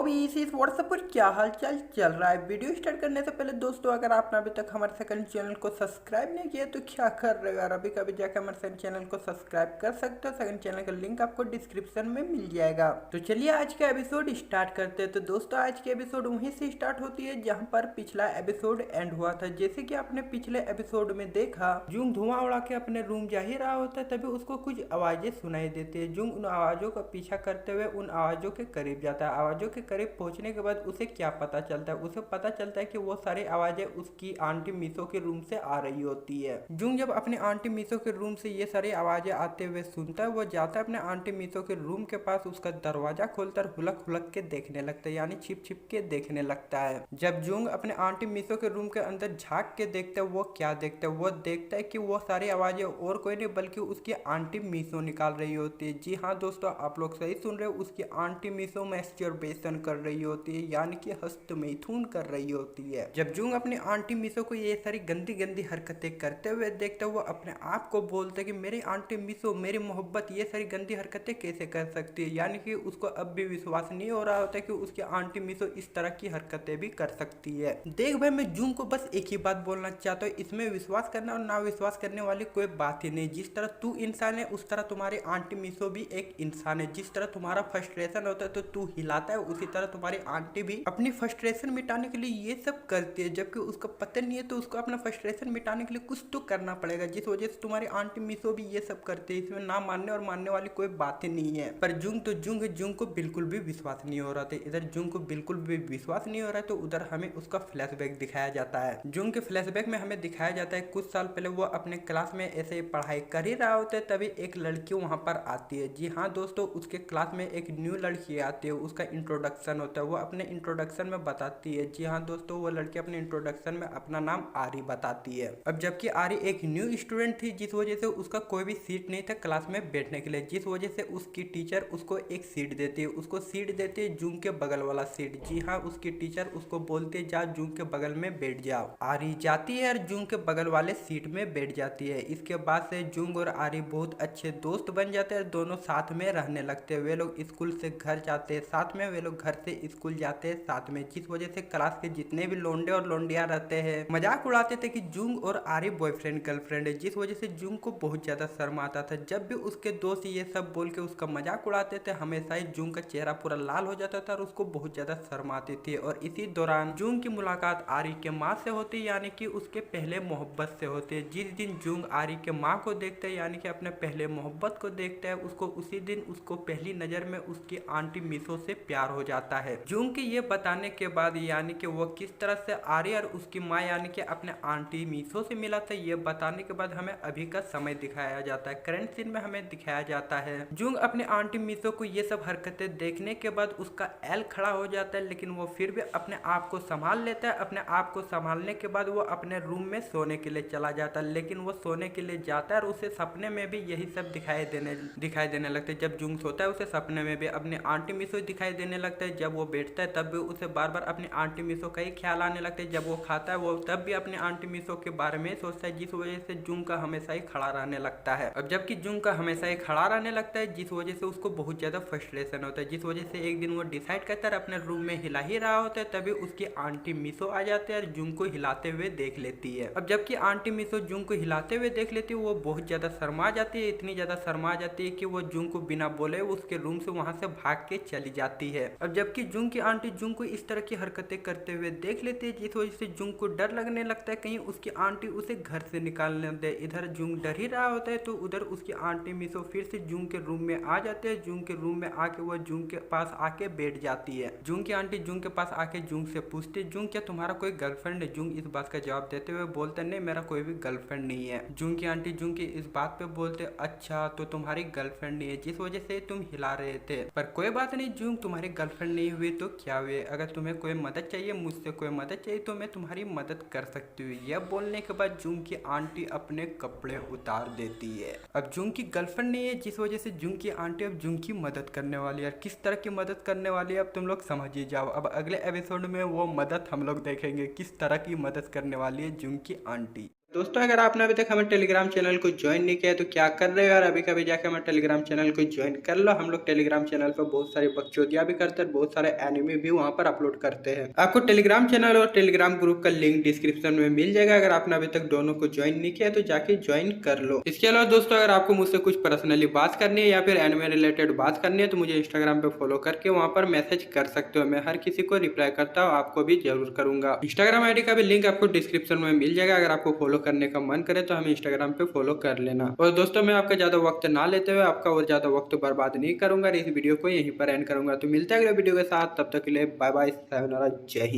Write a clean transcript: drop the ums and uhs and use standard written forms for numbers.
भी इस व्हाट्सएप पर क्या हाल चाल चल रहा है। वीडियो स्टार्ट करने से पहले दोस्तों, अगर आपने अभी तक हमारे सेकंड चैनल को सब्सक्राइब नहीं किया तो क्या कर रहे हो यार। अभी कभी जाकर हमारे सेकंड चैनल को सब्सक्राइब कर सकते हो। सेकंड चैनल का लिंक आपको डिस्क्रिप्शन में मिल जाएगा। तो चलिए आज का एपिसोड स्टार्ट करते हैं। तो दोस्तों आज की एपिसोड वहीं से स्टार्ट होती है जहाँ पर पिछला एपिसोड एंड हुआ था। जैसे कि आपने पिछले एपिसोड में देखा, जूंग धुआं उड़ा के अपने रूम जा ही रहा होता है, तभी उसको कुछ आवाजें सुनाई देती है। जूंग उन आवाजों का पीछा करते हुए उन आवाजों के करीब जाता है। आवाजों के करीब पहुंचने के बाद उसे क्या पता चलता है, उसे पता चलता है कि वो सारी आवाजें उसकी आंटी मीसो के रूम से आ रही होती है। जूंग जब अपने आंटी मीसो के रूम से ये सारी आवाजें आते हुए सुनता है, वो जाता है अपने आंटी मीसो के रूम के पास, उसका दरवाजा खोलकर हुलक हुलक के देखने लगता है, यानी छिप छिप के देखने लगता है। जब जूंग अपने आंटी मीसो के रूम के अंदर झांक के देखता है, वो क्या देखता है, वो देखता है कि वो सारी आवाजें और कोई नहीं बल्कि उसकी आंटी मीसो निकाल रही होती है। जी हाँ दोस्तों, आप लोग सही सुन रहे हो, उसकी आंटी मीसो मैस्टरबेशन कर रही होती है, यानी कि हस्तमैथुन कर रही होती है। जब जूंग अपनी आंटी मीसो को ये सारी गंदी गंदी हरकतें करते हुए देखता है, वो अपने आप को बोलता है कि मेरी आंटी मीसो, मेरी मोहब्बत ये सारी गंदी हरकतें कैसे कर सकती है। यानी कि उसको अब भी विश्वास नहीं हो रहा होता कि उसकी आंटी मीसो इस तरह की हरकतें भी कर सकती है। देख भाई, मैं जूंग को बस एक ही बात बोलना चाहता हूँ, इसमें विश्वास करना और ना विश्वास करने वाली कोई बात ही नहीं। जिस तरह तू इंसान है उस तरह तुम्हारी आंटी मीसो भी एक इंसान है। जिस तरह तुम्हारा फ्रस्ट्रेशन होता है तो तू हिलाता है, उसी तरह तुम्हारी आंटी भी अपनी फ्रस्ट्रेशन मिटाने के लिए ये सब करती है। जबकि उसका पता नहीं है तो उसको अपना फ्रस्ट्रेशन मिटाने के लिए कुछ तो करना पड़ेगा, जिस वजह से तुम्हारी आंटी मीसो भी ये सब करती है। इसमें ना मानने और मानने वाली कोई बात ही नहीं है। पर जूंग तो जूंग है, जूंग को बिल्कुल भी विश्वास नहीं हो रहा था। इधर जूंग को बिल्कुल भी विश्वास नहीं हो रहा है तो उधर हमें उसका फ्लैशबैक दिखाया जाता है। जूंग के फ्लैशबैक में हमें दिखाया जाता है कुछ साल पहले वो अपने क्लास में ऐसे ही पढ़ाई कर ही रहा होता है, तभी एक लड़की वहां पर आती है। जी हाँ दोस्तों, उसके क्लास में एक न्यू लड़की आती है, उसका इंट्रोडक्शन होता है। वो अपने इंट्रोडक्शन में बताती है, जी हाँ दोस्तों, वो लड़की अपने इंट्रोडक्शन में अपना नाम आरी बताती है। अब जबकि आरी एक न्यू स्टूडेंट थी, जिस वजह से उसका कोई भी सीट नहीं था क्लास में बैठने के लिए, जिस वजह से उसकी टीचर उसको एक सीट देती है। उसको सीट देती है जूंग के बगल वाला सीट। जी हाँ, उसकी टीचर उसको बोलती है जा जूंग के बगल में बैठ जाओ। आरी जाती है और जूंग के बगल वाले सीट में बैठ जाती है। इसके बाद से जूंग और आरी बहुत अच्छे दोस्त बन जाते हैं, दोनों साथ में रहने लगते हैं। वे लोग स्कूल से घर जाते हैं साथ में, वे लोग घर से स्कूल जाते हैं साथ में, जिस वजह से क्लास के जितने भी लोंडे और लोंडिया रहते हैं मजाक उड़ाते थे कि जूंग और आरी बॉयफ्रेंड गर्लफ्रेंड है, जिस वजह से जूंग को बहुत ज्यादा शर्म आता था। जब भी उसके दोस्त ये सब बोल के उसका मजाक उड़ाते थे, हमेशा ही जूंग का चेहरा पूरा लाल हो जाता था और उसको बहुत ज्यादा शर्म आती थी। और इसी दौरान जूंग की मुलाकात आरी के माँ से होती है, यानी कि उसके पहले मोहब्बत से होती है। जिस दिन जूंग आरी के माँ को देखता है, यानी कि अपने पहले मोहब्बत को देखता है, उसको उसी दिन उसको पहली नजर में उसकी आंटी मीसो से प्यार हो जाता है। जूंग के ये बताने के बाद, यानी कि वो किस तरह से आरी और उसकी माँ यानी कि अपने आंटी मीसो से मिला था, ये बताने के बाद हमें अभी का समय दिखाया जाता है। करंट सीन में हमें दिखाया जाता है जूंग अपने आंटी मीसो को ये सब हरकतें देखने के बाद उसका एल खड़ा हो जाता है, लेकिन वो फिर भी अपने आप को संभाल लेता है। अपने आप को संभालने के बाद वो अपने रूम में सोने के लिए चला जाता है। लेकिन वो सोने के लिए जाता है और उसे सपने में भी यही सब दिखाई देने लगता है। जब जूंग सोता है उसे सपने में भी अपनी आंटी मीसो दिखाई देने लगता है। जब वो बैठता है तब भी उसे बार बार अपनी आंटी मीसो का ही ख्याल आने लगता है। जब वो खाता है वो तब भी अपनी आंटी मीसो के बारे में सोचता है, जिस वजह से जूंग का हमेशा ही खड़ा रहने लगता है। अब जबकि जूंग का हमेशा ही खड़ा रहने लगता है, जिस वजह से उसको बहुत ज्यादा फ्रस्ट्रेशन होता है, जिस वजह से एक दिन वो डिसाइड करता है अपने रूम में हिला ही रहा होता है, तभी उसकी आंटी मीसो आ जाती है और जूंग को हिलाते हुए देख लेती है। अब जबकि आंटी मीसो जूंग को हिलाते हुए देख लेती है, वो बहुत ज्यादा शर्मा जाती है, इतनी ज्यादा शर्मा जाती है कि वो जूंग को बिना बोले उसके रूम से वहां से भाग के चली जाती है। अब जबकि जूंग की आंटी जूंग को इस तरह की हरकतें करते हुए देख लेती है, जिस वजह से जूंग को डर लगने लगता है कहीं उसकी आंटी उसे घर से निकालने दे। इधर जूंग डर ही रहा होता है तो उधर उसकी आंटी मीसो फिर से जूंग के रूम में आ जाते हैं। जूंग के रूम में आके वो जूंग के पास आके बैठ जाती है। जूंग की आंटी जूंग के पास आके जूंग से पूछती है, जूंग क्या तुम्हारा कोई गर्लफ्रेंड है? जूंग इस बात का जवाब देते हुए बोलते नहीं, मेरा कोई भी गर्लफ्रेंड नहीं है। जूंग की आंटी जूंग की इस बात पे बोलते अच्छा तो तुम्हारी गर्लफ्रेंड नहीं है, जिस वजह से तुम हिला रहे थे। पर कोई बात नहीं जूंग, तुम्हारी गर्लफ्रेंड नहीं हुई तो क्या हुए, अगर तुम्हें कोई मदद चाहिए, मुझसे कोई मदद चाहिए तो मैं तुम्हारी मदद कर सकती हूँ। यह बोलने के बाद जूंग की आंटी अपने कपड़े उतार देती है। अब जूंग की गर्लफ्रेंड नहीं है, जिस वजह से जूंग की आंटी अब जूंग की मदद करने वाली है। किस तरह की मदद करने वाली है अब तुम लोग समझ ही जाओ। अब अगले एपिसोड में वो मदद हम लोग देखेंगे, किस तरह की मदद करने वाली है जूंग की आंटी। दोस्तों अगर आपने अभी तक हमारे टेलीग्राम चैनल को ज्वाइन नहीं किया है तो क्या कर रहे हो यार, अभी कभी जाके हमारे टेलीग्राम चैनल को ज्वाइन कर लो। हम लोग टेलीग्राम चैनल पर बहुत सारी बकचोदियां भी करते हैं, बहुत सारे एनिमे भी वहां पर अपलोड करते हैं। आपको टेलीग्राम चैनल और टेलीग्राम ग्रुप का लिंक डिस्क्रिप्शन में मिल जाएगा। अगर आपने अभी तक दोनों को ज्वाइन नहीं किया तो जाके ज्वाइन कर लो। इसके अलावा दोस्तों अगर आपको मुझसे कुछ पर्सनली बात करनी है या फिर एनिमे रिलेटेड बात करनी है तो मुझे इंस्टाग्राम पे फॉलो करके वहां पर मैसेज कर सकते हो। मैं हर किसी को रिप्लाई करता हूँ, आपको भी जरूर करूंगा। इंस्टाग्राम आईडी का भी लिंक आपको डिस्क्रिप्शन में मिल जाएगा। अगर आपको फॉलो करने का मन करे तो हमें इंस्टाग्राम पे फॉलो कर लेना। और दोस्तों मैं आपका ज्यादा वक्त ना लेते हुए आपका और ज्यादा वक्त बर्बाद नहीं करूंगा, इस वीडियो को यहीं पर एंड करूंगा। तो मिलते हैं अगले वीडियो के साथ, तब तक के लिए बाय बाय, सायोनारा, जय हिंद।